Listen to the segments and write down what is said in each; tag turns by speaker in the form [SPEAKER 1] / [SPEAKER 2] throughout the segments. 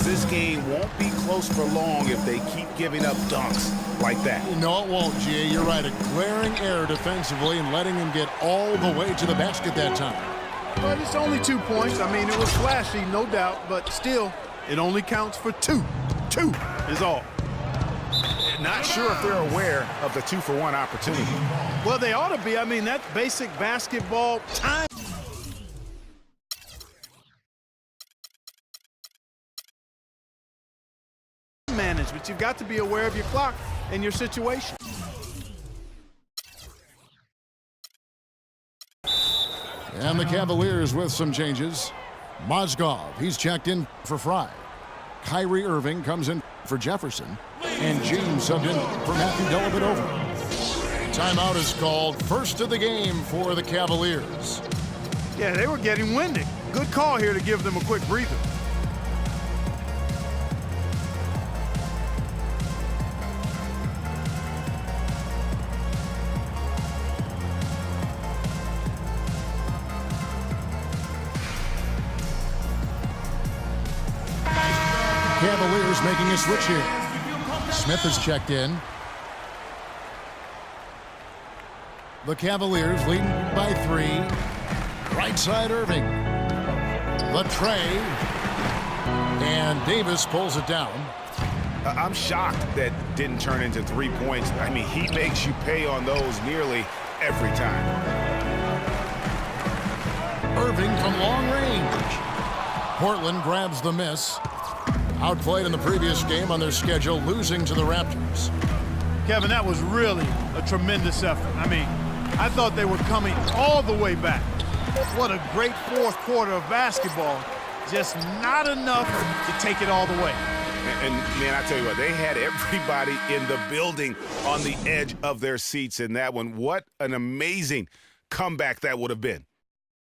[SPEAKER 1] this game won't be close for long if they keep giving up dunks like that.
[SPEAKER 2] No, it won't, G.A. You're right. A glaring error defensively and letting them get all the way to the basket that time.
[SPEAKER 3] But it's only 2 points. I mean, it was flashy, no doubt, but still, it only counts for 2. 2 is all.
[SPEAKER 1] Not sure if they're aware of the 2-for-1 opportunity.
[SPEAKER 3] Well, they ought to be. I mean, that's basic basketball time management. You've got to be aware of your clock and your situation.
[SPEAKER 2] And the Cavaliers with some changes. Mozgov, he's checked in for Fry. Kyrie Irving comes in for Jefferson. And James subbed in for Matthew Dellavedova. Timeout is called. First of the game for the Cavaliers.
[SPEAKER 3] Yeah, they were getting winded. Good call here to give them a quick breather.
[SPEAKER 2] Cavaliers making a switch here. Smith is checked in. The Cavaliers leading by 3. Right side Irving. The tray. And Davis pulls it down.
[SPEAKER 1] I'm shocked that didn't turn into 3 points. I mean, he makes you pay on those nearly every time.
[SPEAKER 2] Irving from long range. Portland grabs the miss. Outplayed in the previous game on their schedule, losing to the Raptors.
[SPEAKER 3] Kevin, that was really a tremendous effort. I mean, I thought they were coming all the way back. What a great fourth quarter of basketball. Just not enough to take it all the way.
[SPEAKER 1] And man, I tell you what, they had everybody in the building on the edge of their seats in that one. What an amazing comeback that would have been.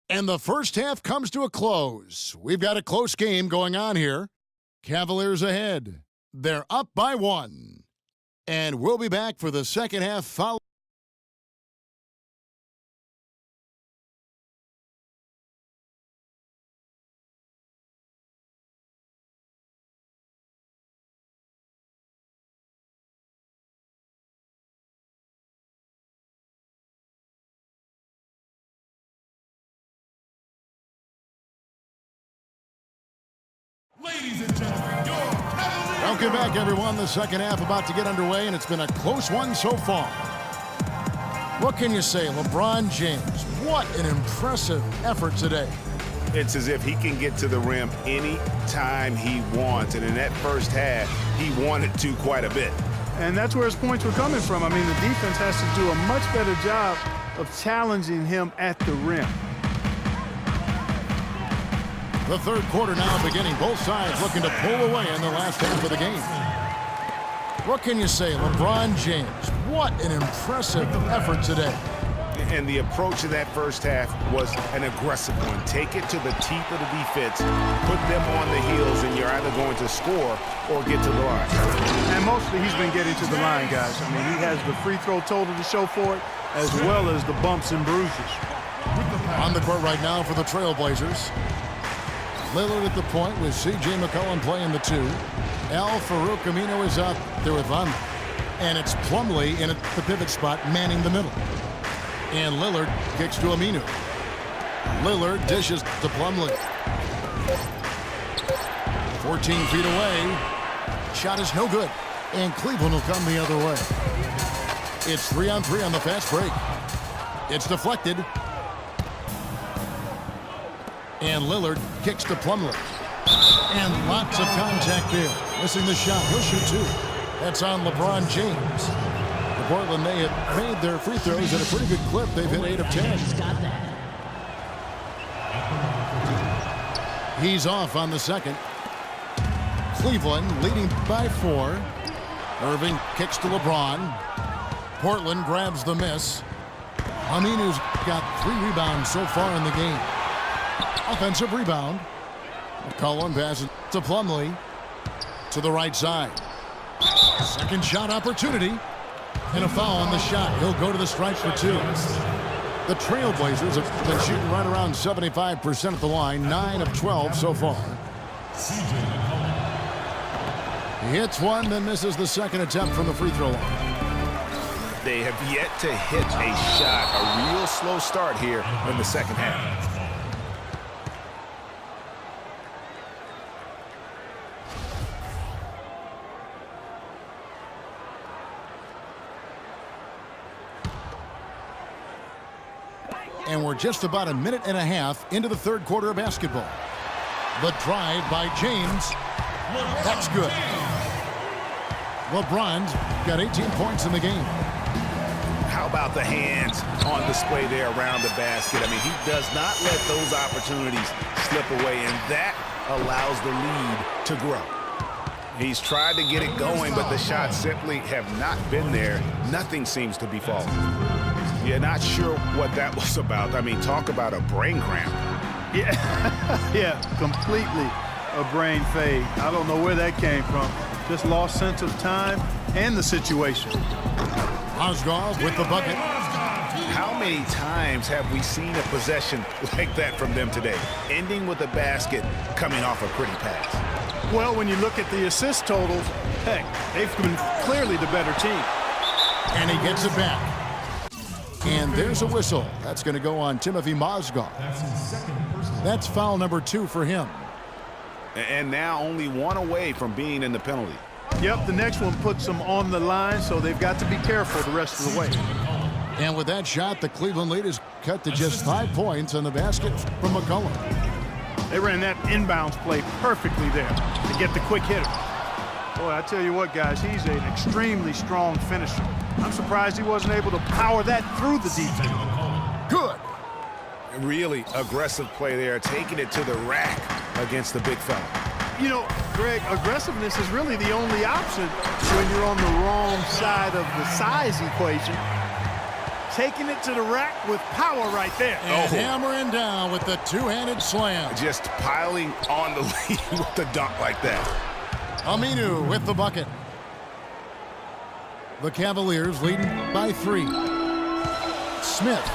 [SPEAKER 2] And the first half comes to a close. We've got a close game going on here. Cavaliers ahead. They're up by 1. And we'll be back for the second half following.
[SPEAKER 4] Ladies and gentlemen, your Cavaliers.
[SPEAKER 2] Welcome back, everyone. The second half about to get underway, and it's been a close one so far. What can you say, LeBron James? What an impressive effort today.
[SPEAKER 1] It's as if he can get to the rim any time he wants. And in that first half, he wanted to quite a bit.
[SPEAKER 3] And that's where his points were coming from. I mean, the defense has to do a much better job of challenging him at the rim.
[SPEAKER 2] The third quarter now beginning. Both sides looking to pull away in the last half of the game. What can you say, LeBron James? What an impressive effort today.
[SPEAKER 1] And the approach to that first half was an aggressive one. Take it to the teeth of the defense, put them on the heels, and you're either going to score or get to the line.
[SPEAKER 3] And mostly he's been getting to the line, guys. I mean, he has the free throw total to show for it, as well as the bumps and bruises.
[SPEAKER 2] On the court right now for the Trailblazers. Lillard at the point with C.J. McCollum playing the 2. Al-Farouq Aminu is out there with Von. And it's Plumlee in at the pivot spot, manning the middle. And Lillard kicks to Aminu. Lillard dishes to Plumlee. 14 feet away. Shot is no good. And Cleveland will come the other way. It's 3-on-3 on the fast break. It's deflected. And Lillard kicks to Plumlee. And lots of contact there. Missing the shot. He'll shoot 2. That's on LeBron James. The Portland, they have made their free throws at a pretty good clip. They've hit 8 of 10. He's off on the second. Cleveland leading by 4. Irving kicks to LeBron. Portland grabs the miss. Aminu's got 3 rebounds so far in the game. Offensive rebound. McCollum passes to Plumlee. To the right side. Second shot opportunity. And a foul on the shot. He'll go to the stripe for 2. The Trailblazers have been shooting right around 75% at the line. 9 of 12 so far. He hits one, then misses the second attempt from the free throw line.
[SPEAKER 1] They have yet to hit a shot. A real slow start here in the second half.
[SPEAKER 2] And we're just about a minute and a half into the third quarter of basketball. The drive by James. That's good. LeBron's got 18 points in the game.
[SPEAKER 1] How about the hands on display there around the basket? I mean, he does not let those opportunities slip away, and that allows the lead to grow. He's tried to get it going, but the shots simply have not been there. Nothing seems to be falling. You're not sure what that was about. I mean, talk about a brain cramp.
[SPEAKER 3] Yeah, yeah, completely a brain fade. I don't know where that came from. Just lost sense of time and the situation.
[SPEAKER 2] Mozgov with the bucket.
[SPEAKER 1] How many times have we seen a possession like that from them today? Ending with a basket, coming off a pretty pass.
[SPEAKER 3] Well, when you look at the assist totals, heck, they've been clearly the better team.
[SPEAKER 2] And he gets it back. And there's a whistle. That's going to go on Timothy Mozgov. That's foul number 2 for him.
[SPEAKER 1] And now only one away from being in the penalty.
[SPEAKER 3] Yep, the next one puts them on the line, so they've got to be careful the rest of the way.
[SPEAKER 2] And with that shot, the Cleveland lead is cut to just 5 points on the basket from McCollum.
[SPEAKER 3] They ran that inbounds play perfectly there to get the quick hitter. Boy, I tell you what, guys, he's an extremely strong finisher. I'm surprised he wasn't able to power that through the defense.
[SPEAKER 2] Good.
[SPEAKER 1] Really aggressive play there, taking it to the rack against the big fella.
[SPEAKER 3] You know, Greg, aggressiveness is really the only option when you're on the wrong side of the size equation. Taking it to the rack with power right there.
[SPEAKER 2] And hammering down with the two-handed slam.
[SPEAKER 1] Just piling on the lead with the dunk like that.
[SPEAKER 2] Aminu with the bucket. The Cavaliers leading by 3. Smith.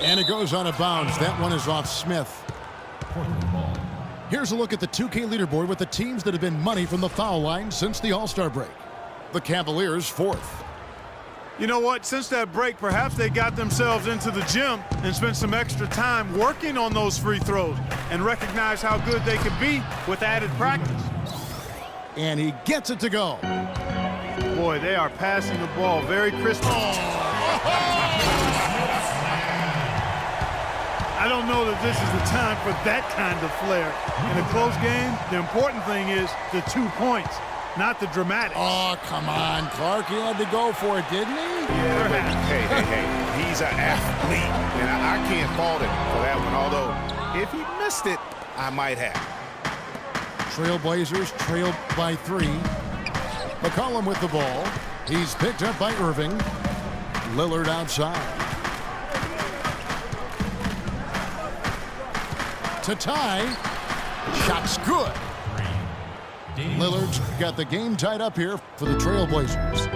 [SPEAKER 2] And it goes out of bounds. That one is off Smith. Here's a look at the 2K leaderboard with the teams that have been money from the foul line since the All-Star break. The Cavaliers 4th.
[SPEAKER 3] You know what? Since that break, perhaps they got themselves into the gym and spent some extra time working on those free throws and recognize how good they can be with added practice.
[SPEAKER 2] And he gets it to go.
[SPEAKER 3] Boy, they are passing the ball very crisply. I don't know that this is the time for that kind of flair. In a close game, the important thing is the 2 points, not the dramatic.
[SPEAKER 2] Oh, come on, Clark. He had to go for it, didn't he?
[SPEAKER 1] Yeah, but hey. He's an athlete, and I can't fault him for that one. Although, if he missed it, I might have.
[SPEAKER 2] Trailblazers trailed by 3. McCollum with the ball. He's picked up by Irving. Lillard outside. To tie. Shot's good. Lillard's got the game tied up here for the Trailblazers.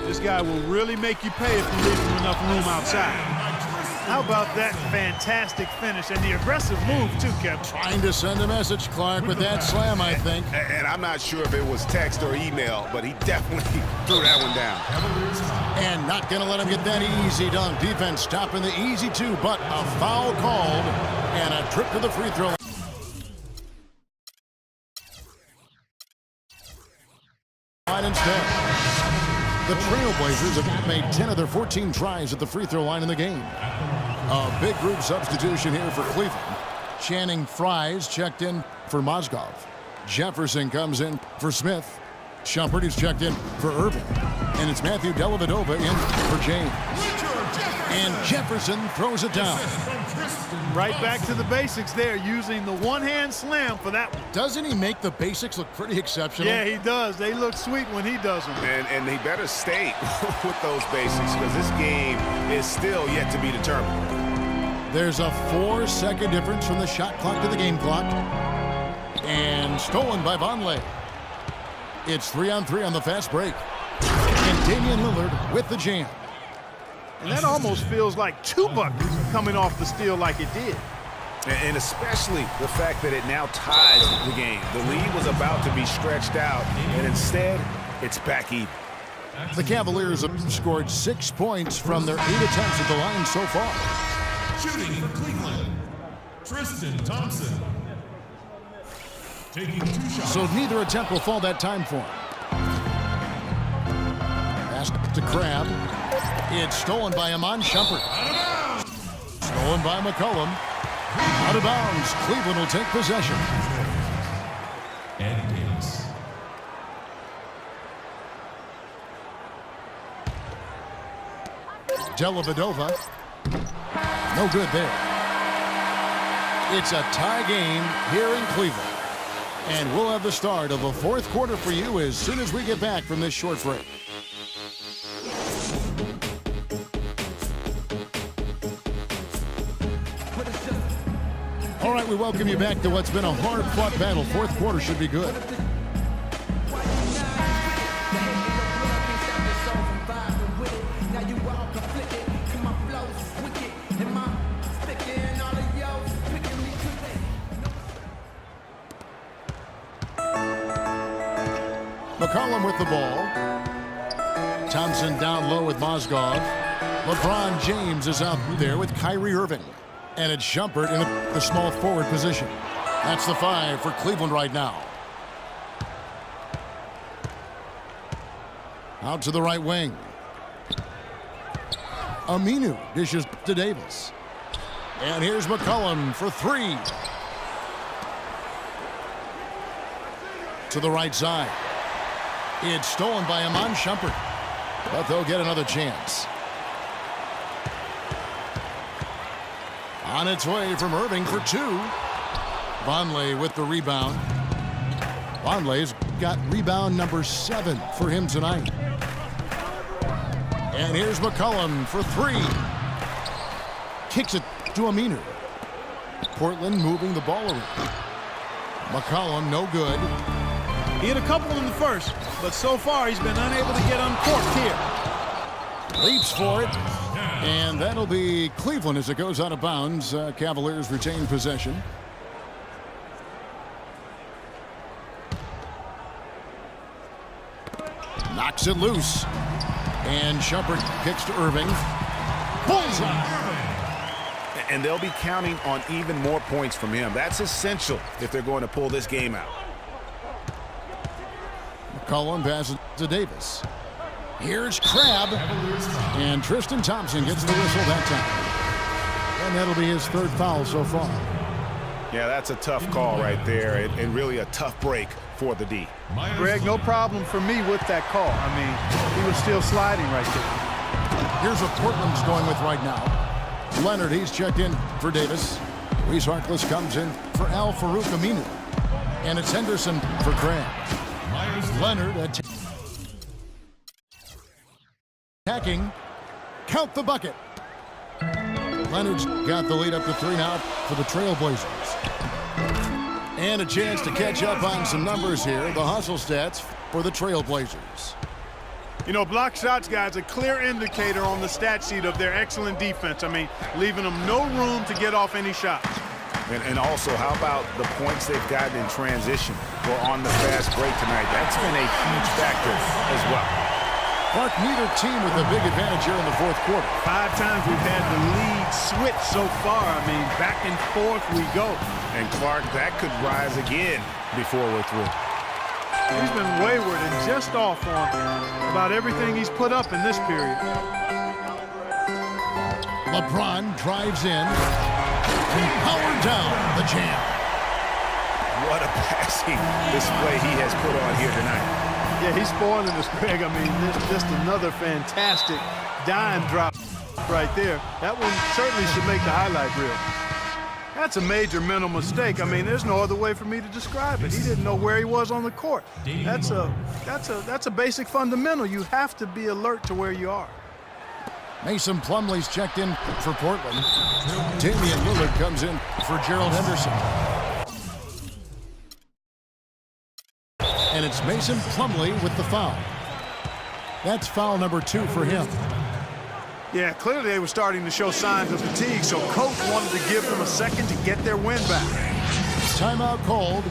[SPEAKER 3] This guy will really make you pay if you leave him enough room outside. How about that fantastic finish and the aggressive move, too, Kevin?
[SPEAKER 2] Trying to send a message, Clark, with that slam, I think.
[SPEAKER 1] And I'm not sure if it was text or email, but he definitely threw that one down.
[SPEAKER 2] And not going to let him get that easy dunk. Defense stopping the easy 2, but a foul called and a trip to the free throw line. Instead, the Trailblazers have made 10 of their 14 tries at the free throw line in the game. A big group substitution here for Cleveland. Channing Frye's checked in for Mozgov. Jefferson comes in for Smith. Shumpert is checked in for Irving. And it's Matthew Dellavedova in for James. And Jefferson throws it down.
[SPEAKER 3] Right back to the basics there, using the one-hand slam for that one.
[SPEAKER 2] Doesn't he make the basics look pretty exceptional?
[SPEAKER 3] Yeah, he does. They look sweet when he does them.
[SPEAKER 1] And he better stay with those basics because this game is still yet to be determined.
[SPEAKER 2] There's a 4-second difference from the shot clock to the game clock. And stolen by Vonleh. It's 3-on-3 on the fast break. And Damian Lillard with the jam.
[SPEAKER 3] And that almost feels like 2 buckets coming off the steal like it did.
[SPEAKER 1] And especially the fact that it now ties the game. The lead was about to be stretched out, and instead, it's back even.
[SPEAKER 2] The Cavaliers have scored 6 points from their 8 attempts at the line so far.
[SPEAKER 4] Shooting for Cleveland, Tristan Thompson. Taking 2 shots.
[SPEAKER 2] So neither attempt will fall that time for him. Pass to Crabbe. It's stolen by Iman Shumpert. Stolen by McCollum. Out of bounds. Cleveland will take possession.
[SPEAKER 4] And Davis.
[SPEAKER 2] Dellavedova. No good there. It's a tie game here in Cleveland. And we'll have the start of the fourth quarter for you as soon as we get back from this short break. All right, we welcome you back to what's been a hard-fought battle. Fourth quarter should be good. McCollum with the ball. Thompson down low with Mozgov. LeBron James is out there with Kyrie Irving. And it's Shumpert in the small forward position. That's the 5 for Cleveland right now. Out to the right wing. Aminu dishes to Davis. And here's McCollum for 3. To the right side. It's stolen by Iman Shumpert. But they'll get another chance. On its way from Irving for 2. Vonleh with the rebound. Vonleh's got rebound number 7 for him tonight. And here's McCollum for 3. Kicks it to Aminu. Portland moving the ball around. McCollum no good.
[SPEAKER 3] He had a couple in the first, but so far he's been unable to get uncorked here.
[SPEAKER 2] Leaps for it. And that'll be Cleveland as it goes out of bounds. Cavaliers retain possession. Knocks it loose. And Shumpert kicks to Irving. Bullseye.
[SPEAKER 1] And they'll be counting on even more points from him. That's essential if they're going to pull this game out.
[SPEAKER 2] McCollum passes to Davis. Here's Crabbe. And Tristan Thompson gets the whistle that time. And that'll be his 3rd foul so far.
[SPEAKER 1] Yeah, that's a tough call right there, and really a tough break for the D.
[SPEAKER 3] Greg, no problem for me with that call. I mean, he was still sliding right there.
[SPEAKER 2] Here's what Portland's going with right now. Leonard, he's checked in for Davis. Reese Harkless comes in for Al-Farouq Aminu. And it's Henderson for Crabbe. Leonard attacking. Count the bucket. Leonard's got the lead up to 3 now for the Trailblazers. And a chance to catch up on some numbers here. The hustle stats for the Trailblazers.
[SPEAKER 3] You know, block shots, guys, a clear indicator on the stat sheet of their excellent defense. I mean, leaving them no room to get off any shots.
[SPEAKER 1] And also, how about the points they've gotten in transition or on the fast break tonight? That's been a huge factor as well.
[SPEAKER 2] Clark, neither team with a big advantage here in the fourth quarter.
[SPEAKER 3] 5 times we've had the lead switch so far. I mean, back and forth we go.
[SPEAKER 1] And Clark, that could rise again before we're through.
[SPEAKER 3] He's been wayward and just off on about everything he's put up in this period.
[SPEAKER 2] LeBron drives in. And power down the jam.
[SPEAKER 1] What a passing display he has put on here tonight.
[SPEAKER 3] Yeah, he's spoiling us, Greg. I mean, this just another fantastic dime drop right there. That one certainly should make the highlight reel. That's a major mental mistake. I mean, there's no other way for me to describe it. He didn't know where he was on the court. That's a basic fundamental. You have to be alert to where you are.
[SPEAKER 2] Mason Plumlee's checked in for Portland. Damian Lillard comes in for Gerald Henderson. And it's Mason Plumlee with the foul. That's foul number 2 for him.
[SPEAKER 3] Yeah, clearly they were starting to show signs of fatigue, so coach wanted to give them a second to get their win back.
[SPEAKER 2] Timeout called.